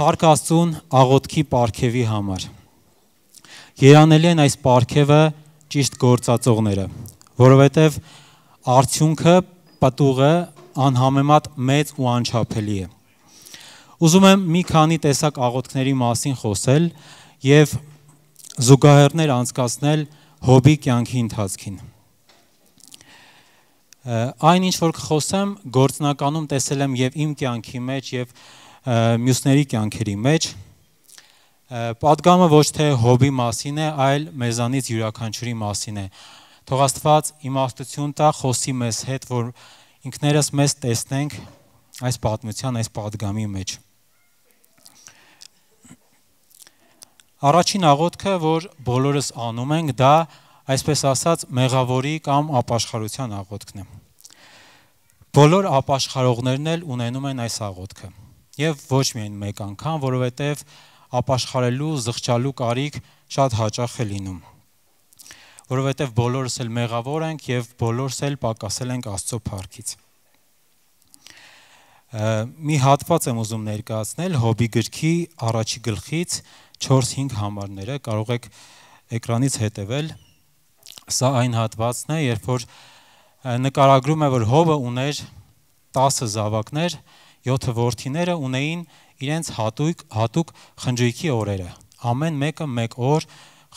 Փառք Աստծուն աղոթքի պարգևի համար։ Երանելի են այս պարգևը ճիշտ գործածողները, որովհետև արդյունքը, պտուղը անհամեմատ մեծ ու անչափելի է։ Ուզում եմ մի քանի տեսակ աղոթքների մասին խոսել եւ զուգահեռներ անցկացնել Հոբի կյանքի ընթացքին։ Այն ինչ որ կխոսեմ, գործնականում տեսել եմ եւ իմ կյանքի մեջ եւ մյուսների կյանքերի մեջ, պատգամը ոչ թե Հոբի մասին է, այլ մեզանից յուրաքանչյուրի մասին է։ Թող Աստված իմաստություն տա, խոսի մեզ հետ, որ ինքներս մեզ տեսնենք այս պատմության, այս պատգամի մեջ։ Առաջին աղոթքը, որ բոլորս անում ենք, դա այսպես ասած մեղավորի կամ ապաշխարության աղոթքն է։ Բոլոր ապաշխարողներն էլ ունենում են այս աղոթքը։ Եվ ոչ միայն մեկ անգամ, որովհետև ապաշխարելու, զղջալու կարիք շատ հաճախ է լինում։ Որովհետև բոլորս էլ մեղավոր ենք եւ բոլորս էլ պակասել ենք Աստծո փառքից։ Մի հատված եմ ուզում ներկայացնել Հոբի գրքի առաջի գլխից 4-5 համարները, կարող եք էկրանից հետևել։ Սա այն հատվածն է, երբ որ նկարագրում է, որ Հոբը ուներ 10 զավակներ, 7 որդիները ունեին իրենց հատուկ խնջույքի օրերը։ Ամեն մեկը մեկ օր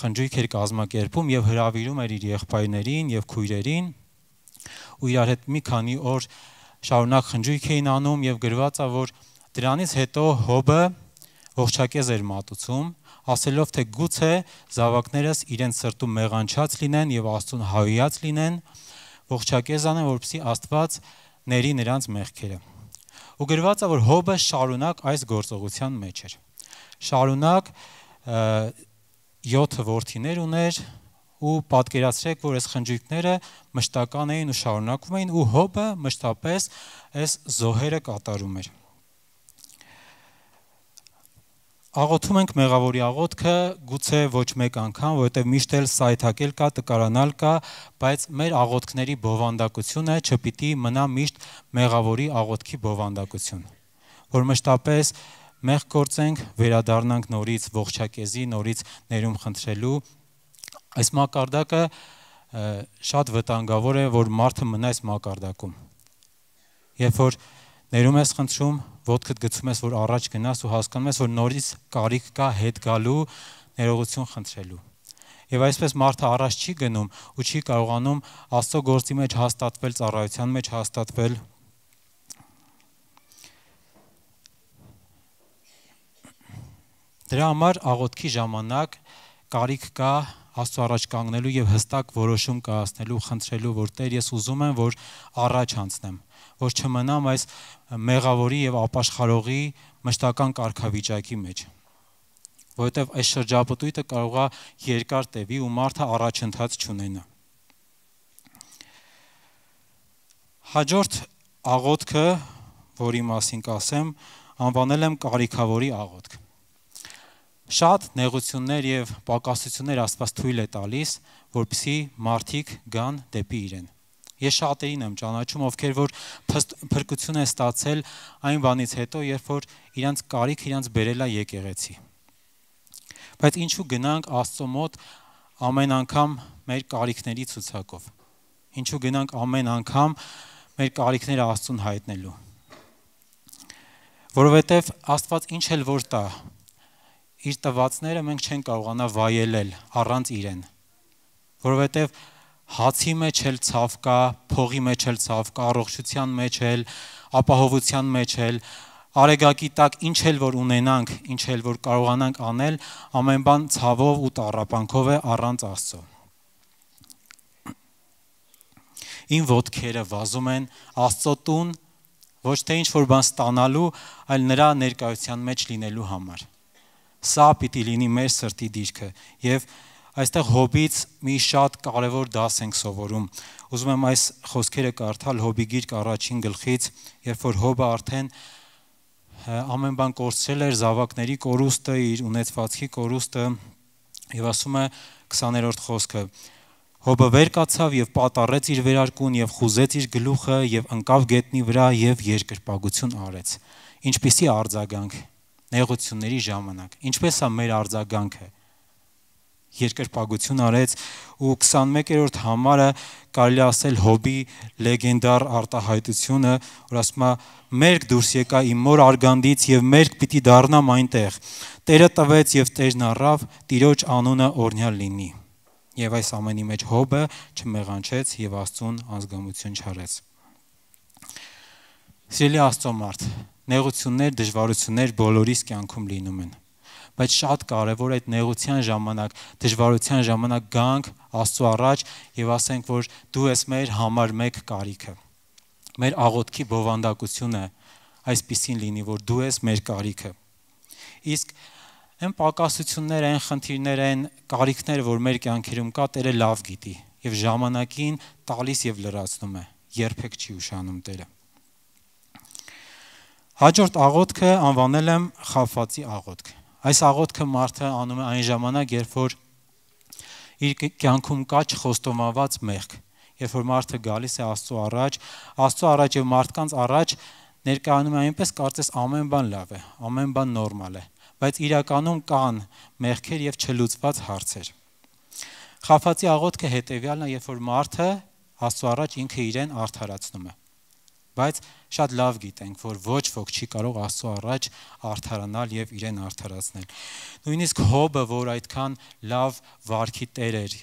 խնջույք էր կազմակերպում եւ հրավիրում էր իր եղբայրներին եւ քույրերին ու իրար հետ մի քանի օր շարունակ խնջույք էին անում եւ գրված է, որ դրանից հետո Հոբը ողջակեզ էր մատուցում, ասելով, թե գուցե զավակներս իրենց սրտում մեղանչած լինեն եւ Աստծուն հավիած լինեն, ողջակեզ անեն, որպեսզի Աստված ների նրանց մեղքերը։ Ու գրված է, որ Հոբը շարունակ այս գործողության մեջ էր։ Շարունակ 7 որդիներ ուներ ու պատկերացրեք, որ այս խնջույքները մշտական էին ու շարունակվում էին ու Հոբը մշտապես այս զոհերը կատարում էր։ Աղոթում ենք մեղավորի աղոթքը, գուցե ոչ մեկ անգամ, որովհետև միշտ էլ սայթակել կա, տկարանալ կա, բայց մեր աղոթքների բովանդակությունը չպիտի մնա միշտ մեղավորի աղոթքի բովանդակություն, որ մշտապես մեղք գործենք, վերադառնանք նորից ողջակեզի, նորից ներում խնդրելու։ Այս մակարդակը շատ վտանգավոր է, որ մարդը մնա այս մակարդակում։ Երբ որ ներում ես խնդրում, ոտքդ գցում ես, որ առաջ գնաս ու հասկանում ես, որ նորից կարիք կա հետ գալու, ներողություն խնդրելու։ Եվ այսպես մարդը առաջ չի գնում ու չի կարողանում Աստծո գործի մեջ հաստատվել, ծառայության մեջ հաստատվել։ Դրա համար աղոթքի ժամանակ կարիք կա Աստծո առաջ կանգնելու եւ հստակ որոշում կայացնելու, խնդրելու, որ Տեր, ես ուզում եմ, որ առաջ անցնեմ, որ չմնամ այս մեղավորի եւ ապաշխարողի մշտական կարգավիճակի մեջ, որովհետեւ այս շրջապտույտը կարող է երկար տևի ու մարդը առաջընթաց չունենա։ Հաջորդ աղոթքը, որի մասին կասեմ, անվանել եմ կարիքավորի աղոթք։ Շատ նեղություններ եւ պակասություններ Աստված թույլ է տալիս, որպեսզի մարդիկ գան դեպի իրեն։ Ես շատերին եմ ճանաչում, ովքեր որ փրկություն են ստացել այն բանից հետո, երբ որ իրանց կարիք իրանց բերել է եկեղեցի։ Բայց ինչու գնանք Աստծո մոտ ամեն անգամ մեր կարիքների ցուցակով։ Ինչու գնանք ամեն անգամ մեր կարիքները Աստծուն հայտնելու։ Որովհետև Աստված ինչ էլ որ տա, իր տվածները մենք չենք կարողանա վայելել առանց իրեն, որովհետև հացի մեջ էլ ցավ կա, փողի մեջ էլ ցավ կա, առողջության մեջ էլ, ապահովության մեջ էլ, արեգակի տակ ինչ էլ որ ունենանք, ինչ էլ որ կարողանանք անել, ամեն բան ցավով ու տառապանքով է առանց Աստծո։ Իմ ոտքերը վազում են Աստծո տուն, ոչ թե ինչ որ բան ստանալու, այլ նրա ներկայության մեջ լինելու համար։ Սա պիտի լինի մեր սրտի դիրքը եւ այստեղ Հոբից մի շատ կարևոր դաս ենք սովորում։ Ուզում եմ այս խոսքերը կարդալ Հոբի գիրք առաջին գլխից, երբ որ Հոբը արդեն ամեն բան կորցրել էր, զավակների կորուստը, իր ունեցվածքի կորուստը եւ ասում է 20-րդ խոսքը. Հոբը վեր կացավ եւ պատառեց իր վերարկուն եւ խուզեց իր գլուխը եւ ընկավ գետնի վրա եւ երկրպագություն արեց։ Ինչպիսի արձագանք։ նեղությունների ժամանակ։ Ինչպես է մեր արձագանքը։ Երկրպագություն արեց ու 21-րդ համարը կարելի ասել Հոբի լեգենդար արտահայտությունը, որ ասում է մերկ դուրս եկա իմ մոր արգանդից եւ մերկ պիտի դառնամ այնտեղ։ Տերը տվեց եւ Տերն առավ, Տիրոջ անունը օրհնյալ լինի։ Եվ այս ամենի մեջ Հոբը չմեղանչեց եւ Աստծուն անզգամություն չարեց։ Սիրելի Աստծո մարդ, նեղություններ, դժվարություններ բոլորիս կյանքում լինում են։ Բայց շատ կարևոր է այդ նեղության ժամանակ, դժվարության ժամանակ գանք Աստծո առաջ եւ ասենք, որ դու ես մեր համար մեկ կարիքը։ Մեր աղոթքի բովանդակությունը այսպեսին լինի, որ դու ես մեր կարիքը։ Իսկ այն պակասությունները, այն խնդիրները, այն կարիքները, որ մեր կյանքերում կա, Տերը լավ գիտի եւ ժամանակին տալիս եւ լրացնում է։ Երբեք չի ուշանում Տերը։ Հաջորդ աղոթքը անվանել եմ Խաբվածի աղոթք։ Այս աղոթքը մարդը անում է այն ժամանակ, երբ որ իր կյանքում կա չխոստովանված մեղք, երբ որ մարդը գալիս է Աստծո առաջ եւ մարդկանց առաջ ներկայանում է այնպես, կարծես ամեն բան լավ է, ամեն բան նորմալ է, բայց իրականում կան մեղքեր եւ չլուծված հարցեր։ Խաբվածի աղոթքը հետեւյալն է, երբ որ մարդը Աստծո առաջ ինքը իրեն արդարացնում է։ Բայց շատ լավ գիտենք, որ ոչ ոք չի կարող Աստծո առաջ արդարանալ եւ իրեն արդարացնել։ Նույնիսկ Հոբը, որ այդքան լավ վարքի տեր էր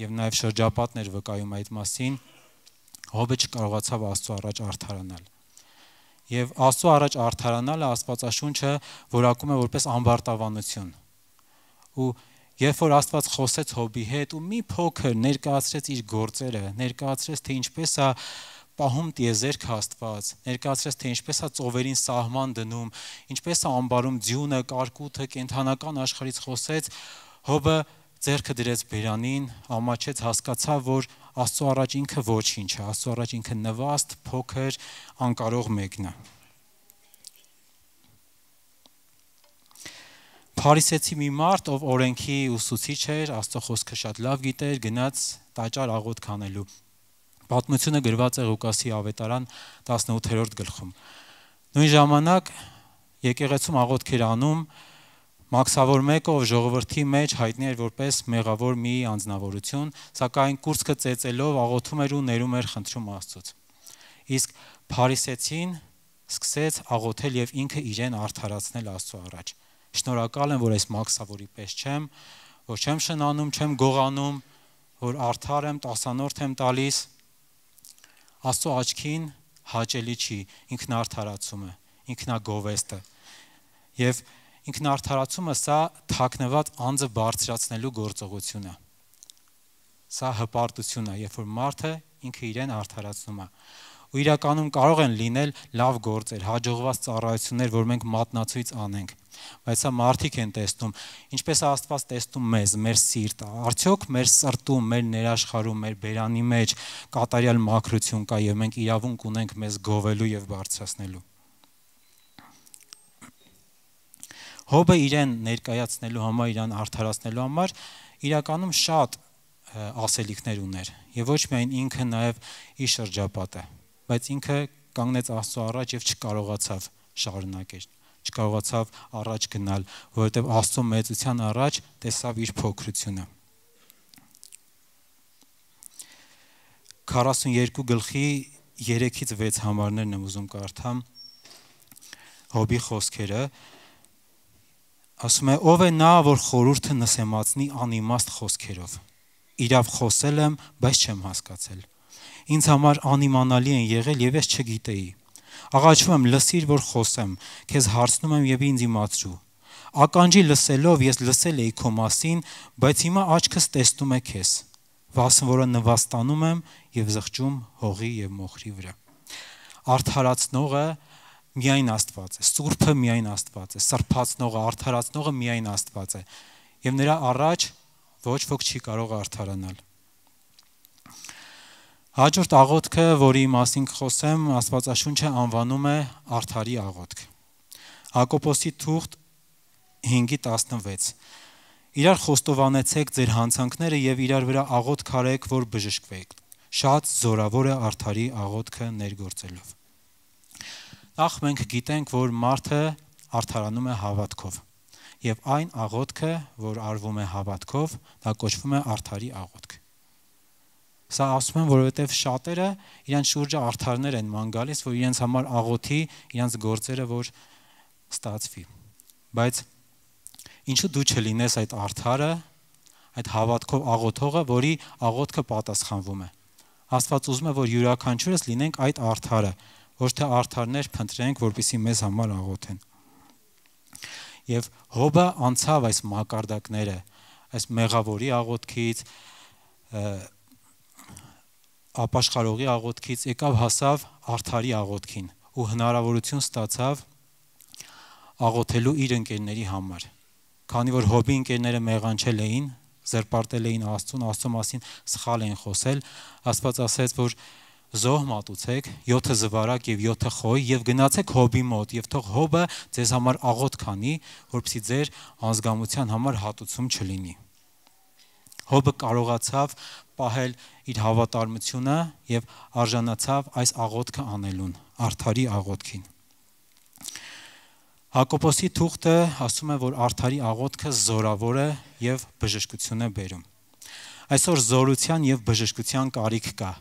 եւ նաեւ շրջապատներ վկայում այդ մասին, Հոբը չկարողացավ Աստծո առաջ արդարանալ։ Եվ Աստծո առաջ արդարանալը Աստվածաշունչը որակում է որպես ամբարտավանություն։ Ու երբ որ Աստված խոսեց Հոբի հետ ու մի փոքր ներկայացրեց իր գործերը, ներկայացրեց թե ինչպես է պահում տիեզերքը Աստված, ներկայացրեց թե ինչպես է ծովերին սահման դնում, ինչպես է ամբարում ձյունը, կարկուտը, կենդանական աշխարհից խոսեց, Հոբը ձեռքը դրեց բերանին, ամաչեց, հասկացավ, որ Աստծո առաջ ինքը ոչինչ է, Աստծո առաջ ինքը նվաստ, փոքր, անկարող մեկն է։ Փարիսեցի մի մարդ, ով օրենքի ուսուցիչ էր, Աստծո խոսքը շատ լավ գիտեր, գնաց տաճար աղոթք անելու։ Պատմությունը գրված է Ղուկասի ավետարան 18-րդ գլխում։ Նույն ժամանակ եկեղեցում աղոթքեր անում Մաքսավոր մեկը, ով ժողովրդի մեջ հայտնի էր որպես մեղավոր մի անձնավորություն, սակայն կուրծքը ծեծելով աղոթում էր ու ներում էր խնդրում Աստծուց։ Իսկ Փարիսեցին սկսեց աղոթել եւ ինքը իրեն արդարացնել Աստծո առաջ։ Շնորհակալ եմ, որ այս Մաքսավորի պես չեմ, որ չեմ շնանում, չեմ գողանում, որ արդար եմ, տասանորդ եմ տալիս։ Աստծո աչքին հաճելի չի ինքնարդարացումը, ինքնագովեստը։ Եվ ինքնարդարացումը սա թաքնված անձը բարձրացնելու գործողություն է։ Սա հպարտություն է, երբ որ մարդը ինքը իրեն արդարացնում է։ Ու իրականում կարող են լինել լավ գործեր, հաջողված ծառայություններ, որ մենք մատնացույց անենք, բայց սա մարդիկ են տեսնում, ինչպես է Աստված տեսնում մեզ, մեր սիրտը, արդյոք մեր սրտում, մեր ներաշխարհում, մեր բերանի մեջ կատարյալ մաքրություն կա եւ մենք իրավունք ունենք մեզ գովելու եւ բարձրացնելու։ Հոբը իրեն ներկայացնելու համար, իրան արդարացնելու համար իրականում շատ ասելիքներ ուներ եւ ոչ միայն ինքը նաեւ իր շրջապատը, բայց ինքը կանգնեց Աստծո առաջ եւ չկարողացավ շարունակել, չկարողացավ առաջ գնալ, որովհետեւ Աստծո մեծության առաջ տեսավ իր փոքրությունը։ 42 գլխի 3-ից 6 համարներն եմ ուզում կարդամ Հոբի խոսքերը, ասում է. ով է նա, որ խորհուրդը նսեմացնի անիմաստ խոսքերով։ Իրավ խոսել եմ, բայց չեմ հասկացել։ Ինձ համար անիմանալի են եղել եւ ես չգիտեի։ Աղաչում եմ, լսիր, որ խոսեմ, քեզ հարցնում եմ եւ ինձ իմացրու։ Ականջի լսելով ես լսել էի քո մասին, բայց հիմա աչքս տեսնում է քեզ։ Վասն որը նվաստանում եմ եւ զղջում հողի եւ մոխրի վրա։ Արդարացնողը միայն Աստված է, Սուրբը միայն Աստված է, սրբացնողը, արդարացնողը միայն Աստված է, եւ նրա առաջ ոչ ոք չի կարող արդարանալ։ Հաջորդ աղոթքը, որի մասին կխոսեմ, Աստվածաշունչը անվանում է արդարի աղոթք։ Հակոբոսի թուղթ 5:16 Իրար խոստովանեցեք ձեր հանցանքները եւ իրար վրա աղոթք արեք, որ բժշկվեք։ Շատ զորավոր է արդարի աղոթքը ներգործելով։ Նախ մենք գիտենք, որ մարդը արդարանում է հավատքով։ Եվ այն աղոթքը, որ արվում է հավատքով, դա կոչվում է արդարի աղոթք։ Սա ասում եմ, որովհետև շատերը իրենց շուրջը արդարներ են ման գալիս, որ իրենց համար աղոթի, իրենց գործերը որ ստացվի։ Բայց ինչու դու չլինես այդ արդարը, այդ հավատքով աղոթողը, որի աղոթքը պատասխանվում է։ Աստված ուզում է, որ յուրաքանչյուրս լինենք այդ արդարը, ոչ թե արդարներ փնտրենք, որպեսզի մեզ համար աղոթեն։ Եվ Հոբը անցավ այս մակարդակները, այս մեղավորի աղոթքից, ապաշխարողի աղոթքից, եկավ հասավ արդարի աղոթքին ու հնարավորություն ստացավ աղոթելու իր ընկերների համար։ Քանի որ Հոբի ընկերները մեղանչել էին, զրպարտել էին Աստծուն, Աստծո մասին սխալ էին խոսել, Աստված ասեց, որ զոհ մատուցեք 7 զվարակ եւ 7 խոյ եւ գնացեք Հոբի մոտ եւ թող Հոբը ձեզ համար աղոթք անի, որպեսզի ձեր անզգամության համար հատուցում չլինի։ Հոբը կարողացավ պահել իր հավատարմությունը եւ արժանացավ այս աղոթքը անելուն, արդարի աղոթքին։ Հակոբոսի թուղթը ասում է, որ արդարի աղոթքը զորավոր է եւ բժշկություն է բերում։ Այսօր զորության եւ բժշկության կարիք կա,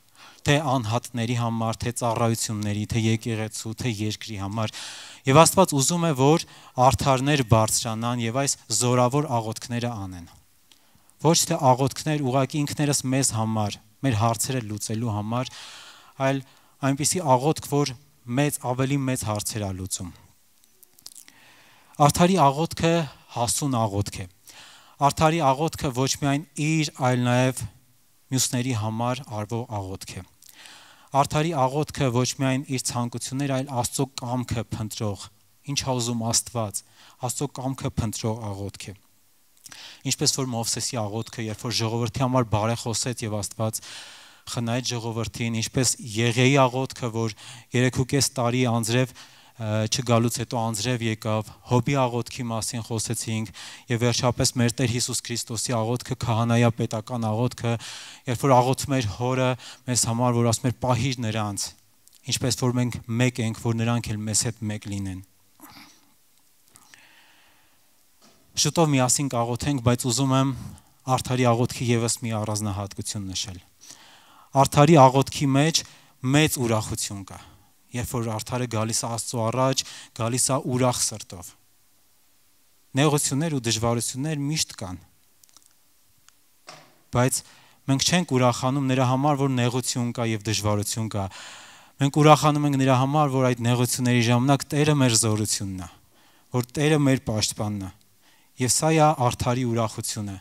թե անհատների համար, թե ծառայությունների, թե եկեղեցու, թե երկրի համար։ Եվ Աստված ուզում է, որ արդարներ բարձրանան եւ այս զորավոր աղոթքները անեն։ Ոչ թե աղոթքներ ուղղակի ինքներս մեզ համար, մեր հարցերը լուծելու համար, այլ այնպիսի աղոթք, որ ավելի մեծ հարցեր է լուծում։ Արդարի աղոթքը հասուն աղոթք է։ Արդարի աղոթքը ոչ միայն իր, այլ նաև մյուսների համար արվող աղոթք է։ Արդարի աղոթքը ոչ միայն իր ցանկություններ, այլ Աստծո կամքը փնտրող, ինչ ուզում Աստված, Աստծո կամքը փնտրող աղոթք է։ Ինչպես որ Մովսեսի աղոթքը, երբ որ ժողովրդի համար բարեխոսեց եւ Աստված խնայեց ժողովրդին, ինչպես Եղեի աղոթքը, որ 3.5 տարի անձրև չգալուց հետո անձրև եկավ, Հոբի աղոթքի մասին խոսեցինք եւ վերջապես մեր Տեր Հիսուս Քրիստոսի աղոթքը, քահանայապետական աղոթքը, երբ որ աղոթում էր Հորը մեզ համար, որ ասում էր պահիր նրանց, ինչպես որ մենք մեկ ենք, որ նրանք էլ մեզ հետ մեկ լինեն։ Շուտով միասին կաղոթենք, բայց ուզում եմ արդարի աղոթքի եւս մի առանձնահատկություն նշել։ Արդարի աղոթքի մեջ մեծ ուրախություն կա։ Երբ որ արդարը գալիս է Աստծո առաջ, գալիս է ուրախ սրտով։ Նեղություններ ու դժվարություններ միշտ կան։ Բայց մենք չենք ուրախանում նրա համար, որ նեղություն կա եւ դժվարություն կա։ Մենք ուրախանում ենք նրա համար, որ այդ նեղությունների ժամանակ Տերը մեր զորությունն է, որ Տերը մեր պաշտպանն է։ Եվ սա է արդարի ուրախությունը,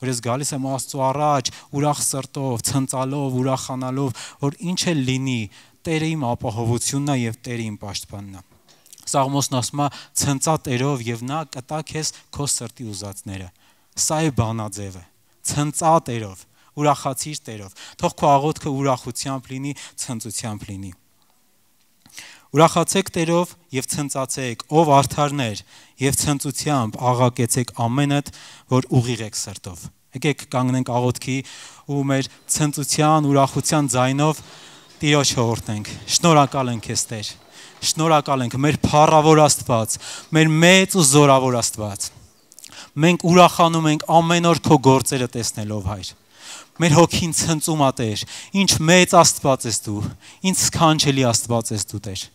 որ ես գալիս եմ Աստծո առաջ ուրախ սրտով, ցնծալով, ուրախանալով, որ ինչ էլ լինի, Տերը իմ ապահովությունն է եւ Տերը իմ պաշտպանն է։ Սաղմոսն ասում է ցնծա Տերով եւ նա կտա քեզ քո սրտի ուզածները։ Սա է բանաձևը։ Ցնծա Տերով, ուրախացիր Տերով։ Թող քո աղոթքը ուրախությամբ լինի, ցնծությամբ լինի։ Ուրախացեք Տերով եւ ցնծացեք, ով արդարներ, եւ ցնծությամբ աղակեցեք ամենդ, որ ուղիղ եք սրտով։ Եկեք կանգնենք աղոթքի ու մեր ցնծության, ուրախության ձայնով Տիրոջ հորդենք։ Շնորհակալ ենք քեզ Տեր։ Շնորհակալ ենք մեր փառավոր Աստված, մեր մեծ ու զորավոր Աստված։ Մենք ուրախանում ենք ամեն օր քո գործերը տեսնելով, Հայր։ Մեր հոգին ցնծում է Տեր, ինչ մեծ Աստված ես դու, ինչ սքանչելի Աստված ես դու Տեր։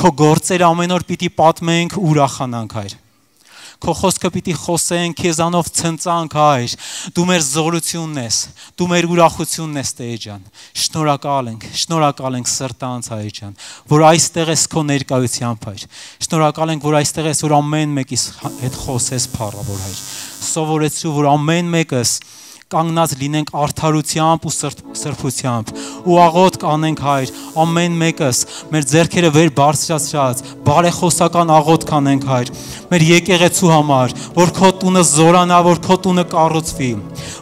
Քո գործերը ամեն օր պիտի պատմենք ու ուրախանանք, Հայր։ Քո խոսքը պիտի խոսենք, քեզանով ցնծանք, Հայր։ Դու մեր զորությունն ես, դու մեր ուրախությունն ես, Տեր ջան։ Շնորհակալ ենք սրտանց, Հայր ջան, որ այստեղ ես քո ներկայությամբ, Հայր։ Շնորհակալ ենք, որ այստեղ ես, որ ամեն մեկիս հետ խոսես, փառավոր Հայր։ Սովորեցրու, որ ամեն մեկս կանգնած լինենք արդարությամբ ու սրբությամբ ու աղոթք անենք, Հայր, ամեն մեկս մեր ձեռքերը վեր բարձրացրած բարեխոսական աղոթք անենք, Հայր, մեր եկեղեցու համար, որ քո տունը զորանա, որ քո տունը կառուցվի,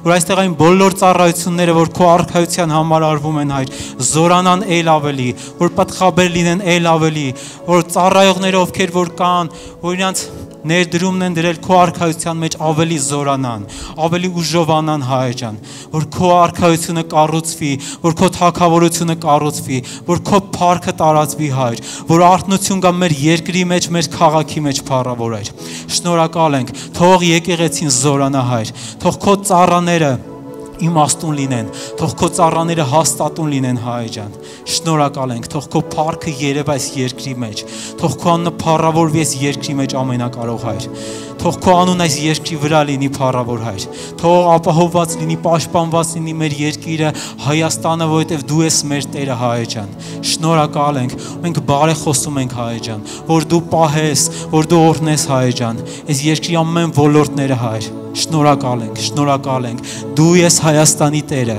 որ այստեղ այն բոլոր ծառայությունները, որ քո արքայության համար արվում են, Հայր, զորանան ել ավելի, որ պատխաբեր լինեն ել ավելի, որ ծառայողները ովքեր որ կան, որ իրանց ներդրումն են դրել քո արքայության մեջ ավելի զորանան, ավելի ուժովանան, Հայր ջան, որ քո արքայությունը կառուցվի, որ քո թագավորությունը կառուցվի, որ քո փառքը տարածվի, Հայր, որ արթնություն գա մեր երկրի մեջ, մեր քաղաքի մեջ, փառավոր Հայր։ Շնորհակալ ենք, թող եկեղեցին զորանա, Հայր, թող քո ծառաները իմաստուն լինեն, թող քո ծառաները հաստատուն լինեն, Հայր ջան։ Շնորհակալ ենք, թող քո փառքը երև այս երկրի մեջ, թող քո անունը փառավորվի այս երկրի մեջ, ամենակարող Հայր։ Թող քո անունը այս երկրի վրա լինի, փառավոր Հայր։ Թող ապահովված լինի, պաշտպանված լինի մեր երկիրը, Հայաստանը, որովհետև դու ես մեր Տերը, Հայր ջան։ Շնորհակալ ենք, մենք բարեխոսում ենք, Հայր ջան, որ դու պահես, որ դու օրհնես, Հայր ջան, այս երկրի ամեն ոլորտները, Հայր։ Շնորհակալ ենք, դու ես Հայաստանի Տերը,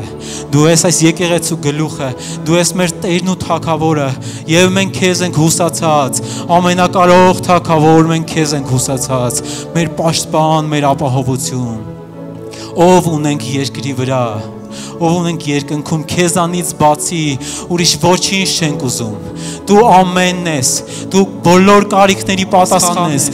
դու ես այս եկեղեցու գլուխը, դու ես մեր Տերն ու Թագավորը, եւ մենք քեզ ենք հուսացած, ամենակարող Թագավոր, մենք քեզ ենք հուսացած, մեր պաշտպան, մեր ապահովություն, ով ունենք երկրի վրա, ով ունենք երկնքում, քեզանից բացի ուրիշ ոչինչ չենք ուզում, դու ամենն ես, դու բոլոր կարիքների պատասխանն ես,